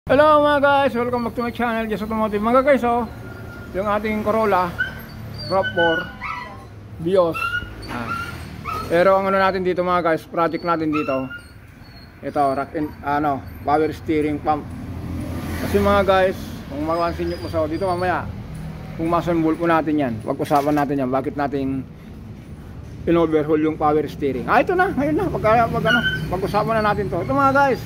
Hello mga guys, welcome back to my channel, Just Automotive. Mga guys, yung ating Corolla RAV4 Vios. Pero ang ano natin dito mga guys, project natin dito, ito, power steering pump. Kasi mga guys, kung mapansin nyo po sa dito mamaya, kung masambol po natin yan, pag-usapan natin yan, bakit natin in-overhaul yung power steering. Ito na, ngayon na, pag-usapan na natin to. Ito mga guys,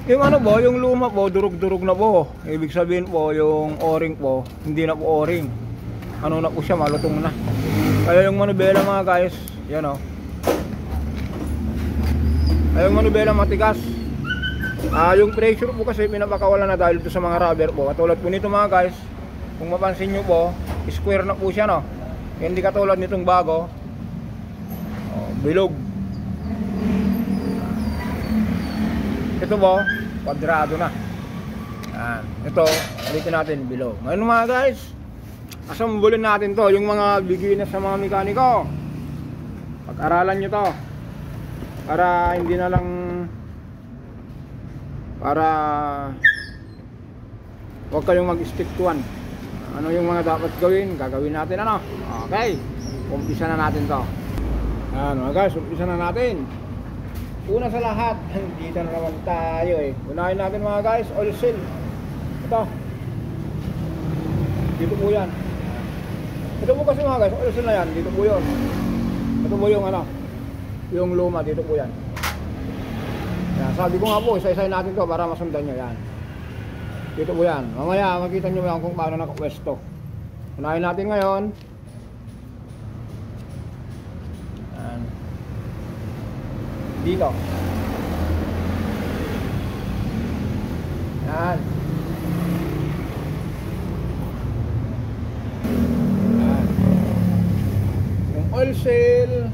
yung ano po, yung luma po, durug-durug na po. Ibig sabihin po, yung o-ring po, hindi na po o-ring. Ano na po siya, malutong na. Kaya yung manubela mga guys, yan o. Kaya yung manubela matigas. Yung pressure po kasi pinapakawala na dahil ito sa mga rubber po. Katulad po nito mga guys, kung mapansin nyo po, square na po siya no. Hindi katulad nitong bago, bilog. Ito po, kwadrado na. Ito, ulitin natin, below. Ngayon mga guys, asambulin natin to. Yung mga beginners sa mga mekaniko, pag-aralan nyo to. Para hindi na lang, para huwag kayong mag-stick to one. Ano yung mga dapat gawin, gagawin natin ano. Okay, umpisa na natin to. Mga guys, umpisa na natin. Una sa lahat, dito na naman tayo unahin natin mga guys, oil seal. Ito. Dito po yan. Ito po kasi mga guys, oil seal na yan. Dito po yun. Ito po yung ano, yung luma, dito po yan. Sabi ko nga po, isa-isahin natin to para masundan nyo yan. Dito po yan. Mamaya makita nyo yan kung paano nakapwesto. Unahin natin ngayon. Dito. Yan. Yan. Yung oil seal.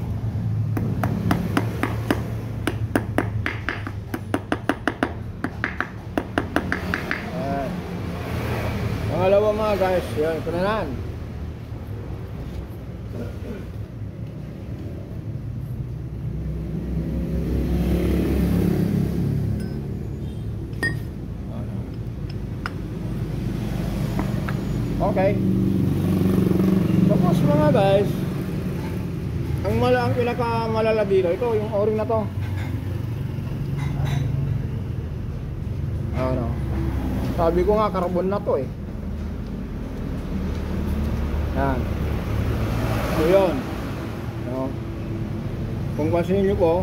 Yan. Pangalawa mga guys, yan, ito na yan. Okay. Tapos mga guys, ang pinakamalala dito, ito yung o-ring na to. Ano? Sabi ko nga carbon na to Yan. So yun. No? Kung pansin nyo po,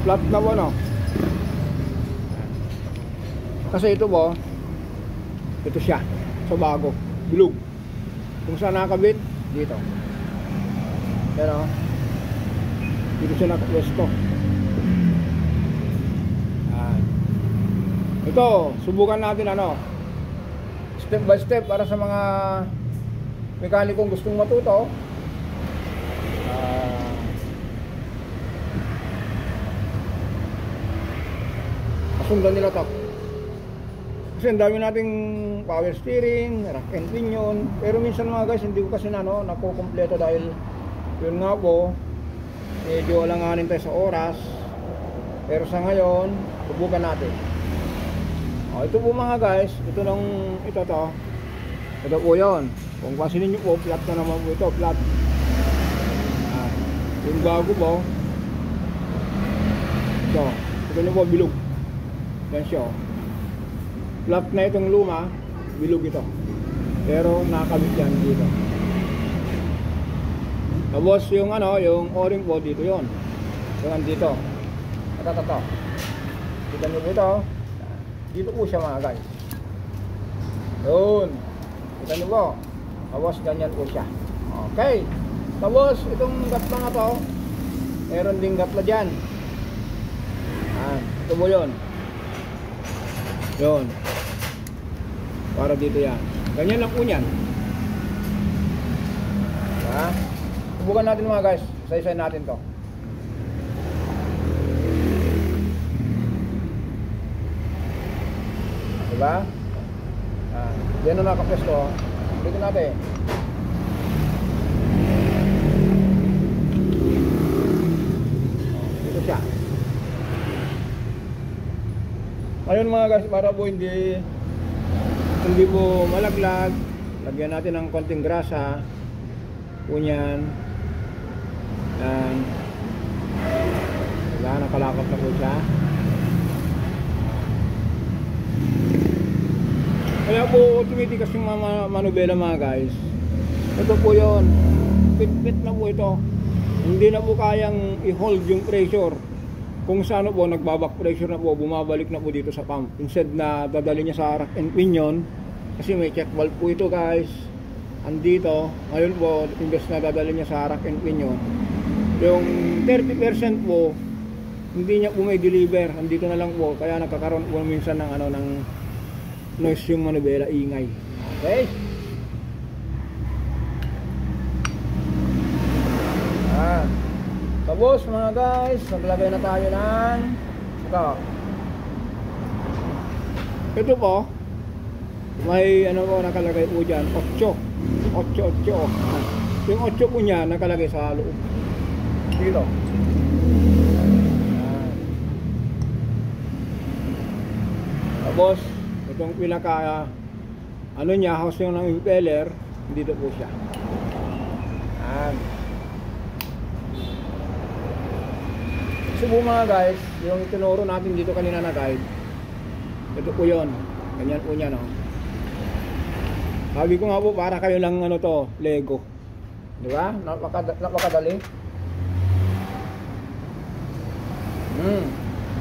flat na po no. Kasi ito po, ito siya. So bago, bilog. Kung saan nakakabit, dito. Pero dito siya nakapwesto. Ito, subukan natin ano, step by step para sa mga mekanikong gustong matuto. Masundan nila to. Kasi ang dami nating power steering, rack and pinion. Pero minsan mga guys, hindi ko kasi nakukumpleto dahil yun nga po, medyo alanganin tayo sa oras. Pero sa ngayon, subukan natin. Ito po mga guys, ito to. Ito po yun. Kung pansinin nyo po, flat na naman po ito, flat. Yung bago po, ito nyo po, bilog. Yan siya flat na itong luma, bilog ito. Pero nakakabit yan dito. Tapos yung yung o-ring po dito yon. Yung dito. Ito. Kita nyo po ito. Dito po siya mga guys. Yun. Kita nyo po. Tapos ganyan po siya. Okay. Tapos itong gatla nga to, meron ding gatla dyan. Ito po yun. Yun. Para dito yan. Ganyan lang po yan. Subukan natin mga guys. Isa-isa natin to. Diba? Yan na nakapwesto. Dito natin. Dito siya. Ayun mga guys, para po hindi po malaglag, lagyan natin ng konting grasa. Kunyan. Yan. Wala, nakalakot na po siya. Kaya po tumitigas yung mga manubela mga guys. Ito po yun. Pit-pit na po ito. Hindi na po kayang i-hold yung pressure. Kung sa ano po, nagbabak pressure na po, bumabalik na po dito sa pump. Instead na dadali niya sa rack and pinion, kasi may check valve po ito guys. Andito, ngayon po, imbes na dadali niya sa rack and pinion, yung 30% po, hindi niya po may deliver. Andito na lang po, kaya nagkakaroon po minsan ng ano, ng noise yung manubela, ingay. Okay? Tapos mga guys, naglagay na tayo ng ito po, may ano po nakalagay po dyan, 8 yung 8 po niya nakalagay sa loob dito. Tapos itong pinaka ano niya, housing ng impeller, dito po siya. So po mga guys, yung itinuro natin dito kanina na guide, ito po yun, ganyan po niya, no? Sabi ko nga po, para kayo lang ano to, Lego, di ba? Napakadali.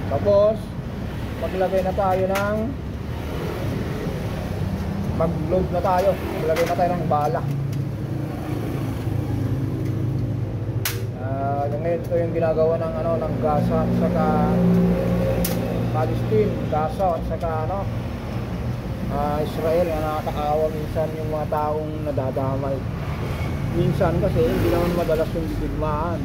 Tapos maglagay na tayo ng mag-load na tayo, maglagay na tayo ng bala. Ngayon ito yung ginagawa ng ano, ng gasa at saka Palestine, gasa at saka ano, Israel, na nakakaawa minsan yung mga taong nadadamay. Minsan kasi hindi naman madalas yung digmaan.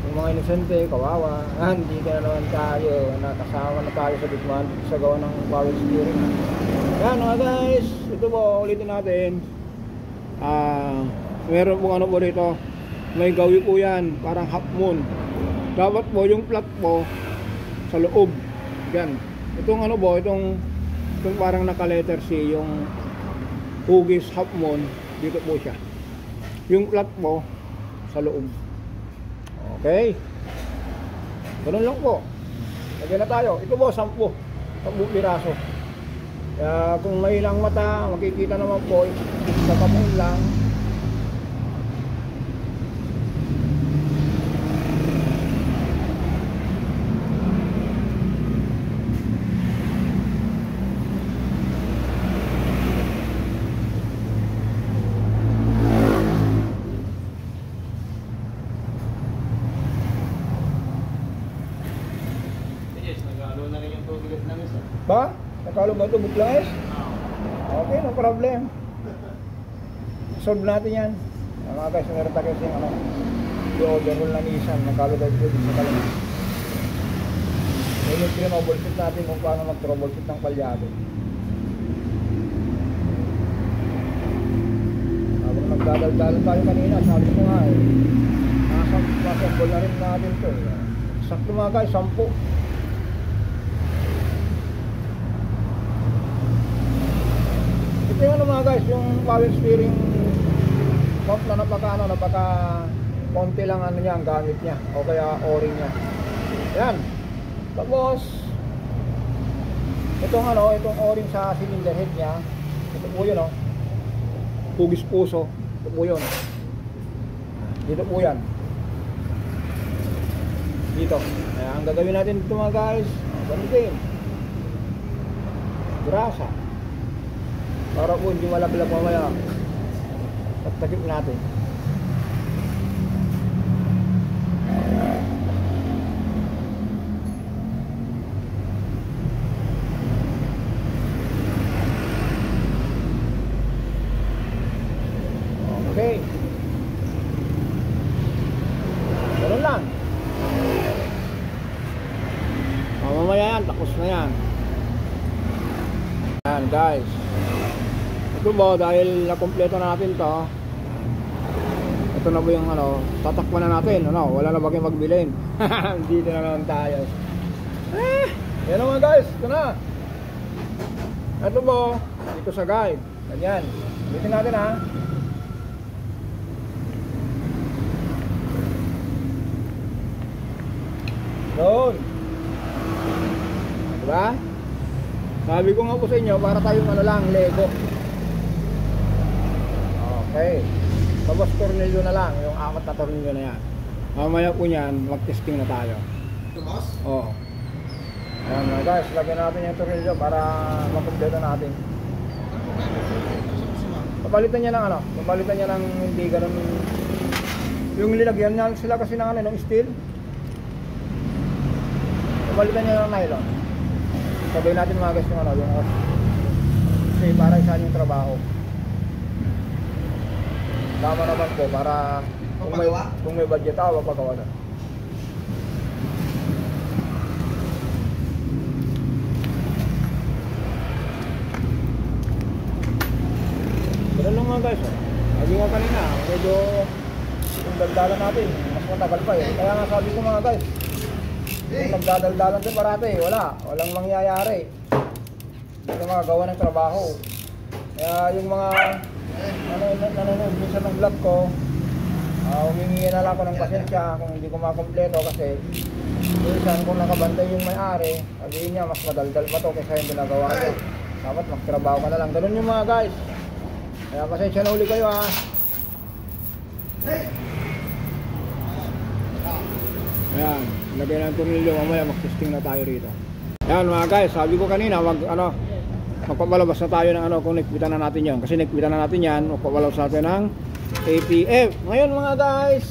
Yung mga inosente, kawawa, hindi ka na naman tayo, nakasama na tayo sa digmaan sa gawa ng power steering. Yan mga guys, ito po, ulitin natin. Meron pong ano po rito, may gawi po yan, parang half moon. Dapat po yung flat po sa loob. Yan. Itong ano po, itong parang naka letter C, yung hugis half moon, dito po siya. Yung flat po sa loob. Okay. Ganun lang po. Lagyan na tayo. Ito po, 10 piraso. Kaya kung may ilang mata, makikita naman po, sa kamay lang. Ba? Nakalo ba ito buklas? Okay, no problem. Solve natin yan. Mga guys, meron tayo kasi ano, i-overhaul na Nissan. Nakalo ba ito sa kalaman. Ngayon yung troubleshoot natin kung paano mag-troubleshoot ng palyado. Habang nagdadal-dal tayo kanina, sabi ko nga eh, nakasambol na rin natin ito. Sakto mga guys, 10. Ito yung ano mga guys, yung power steering pump na napaka konti lang ano niya ang gamit niya, o kaya o-ring niya. Yan. Tapos itong ano, itong o-ring sa cylinder head niya, ito po yun, oh, hugis puso, ito po yun, dito po yan, dito. Kaya ang gagawin natin dito mga guys, ganun din, grasa, para po hindi malaglag mamaya. Takip natin. Okay. Ganun lang. Mamaya yan, tapos na yan. Yan guys. Ito ba, dahil nakumpleto na natin to, ito na ba yung ano, tatakpan na natin, ano, wala na ba kayong magbilin. Dito na naman tayo. Yan naman guys, ito na. Ito po, dito sa guide. Ganyan. Ulitin natin ha. Doon. Diba? Sabi ko nga po sa inyo, para tayong ano lang, Lego. Okay. Tapos tornilyo na lang, yung 4 na tornilyo na yan. Mamaya po yan, mag-testing na tayo. Tumas? Oo. Ayan mga guys, lagyan natin yung tornilyo para makumpleto natin. Papalitan niya ng ano, papalitan niya ng hindi ganun. Yung nilagyan niya sila kasi ng ano, ng steel. Papalitan niya ng nylon. Sabihin natin mga guys yung ano, yung kasi para isaan yung trabaho. Tama naman po para kung may budget ako, mapagawa na. Ganun lang mga guys. Sabi nga kanina, medyo yung daldalan natin, mas matagal pa eh. Kaya nga sabi ko mga guys, yung nagdadaldalan din parati, walang mangyayari. Hindi na makagawa ng trabaho. Kaya yung mga nanonood minsan ng vlog ko, humingi na lang ako ng pasensya kung hindi ko makompleto kasi minsan kung nakabantay yung may-ari, sabihin niya mas madaldal pa to kaysa yung ginagawa niya. Dapat magtrabaho ka na lang. Ganun yung mga guys. Kaya pasensya na uli kayo ha. Ayan, lagyan ng tornilyo, mamaya mag-testing na tayo rito. Ayan mga guys, sabi ko kanina magpapalabas na tayo ng ano kung nagpitan na natin yan. Kasi nagpitan na natin yan, magpapalabas natin ng APF. Ngayon mga guys,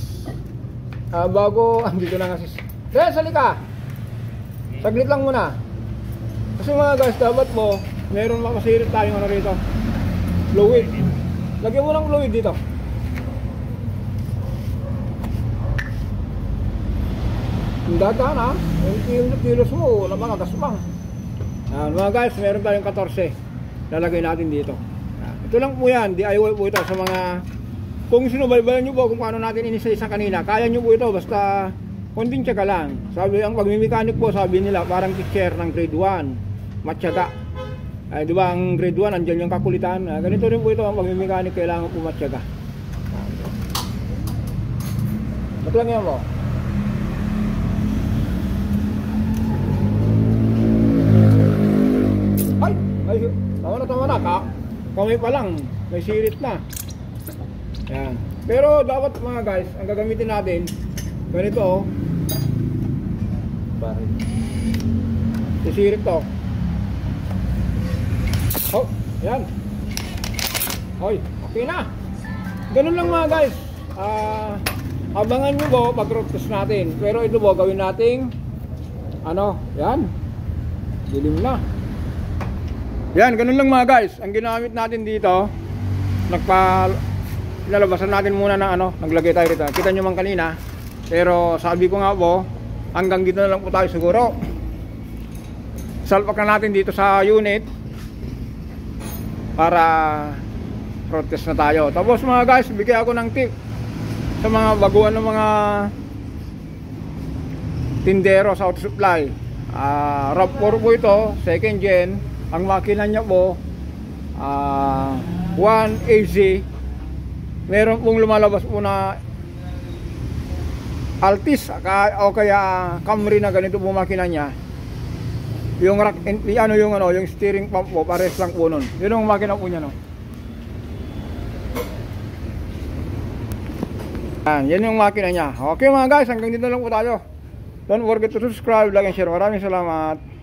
bago, dito na nga sis. Ren, salika! Saglit lang muna. Kasi mga guys, dapat po, meron makasirit tayong ano rito. Fluid. Lagyan mo ng fluid dito. Yung dataan ha, yung kilos mo, napakagasmang. Mga guys, meron tayong 14. Lalagay natin dito. Ito lang po yan, DIY po ito sa mga, kung sinubaybayan nyo po kung paano natin inisa-isa kanina, kaya nyo po ito basta konting tiyaga lang. Sabi, ang pagmimekanik po, sabi nila parang teacher ng grade 1, matyaga. Di ba ang grade 1 andyan yung kakulitan. Ganito rin po ito ang pagmimekanik, kailangan po matyaga. Ito lang yan po. Ay, tama na, kamay pa lang, may sirit na. Yan. Pero dapat mga guys, ang gagamitin natin, ganito oh. Baril. Sisirit to. Oh, yan. Hoy, okay na. Ganun lang mga guys. Abangan nyo po pag road test natin. Pero ito po, gawin nating ano, yan. Dilim na. Yan, ganun lang mga guys. Ang ginamit natin dito, lalabasan natin muna ng ano, naglagay tayo rito. Kita nyo man kanina. Pero sabi ko nga po, hanggang dito na lang po tayo siguro. Salpak na natin dito sa unit para protest na tayo. Tapos mga guys, bigay ako ng tip sa mga baguhan ng mga tindero sa auto supply. RAV4 po ito, second gen. Ang makina niya po 1AZ. Meron pong lumalabas po na Altis o kaya Camry na ganito po makina niya. Yung rack, yung steering pump po pares lang po nun. Yun ang makina po niya no. Yan yung makina niya. Okay mga guys, hanggang dito lang po tayo. Don't forget to subscribe, like and share. Maraming salamat.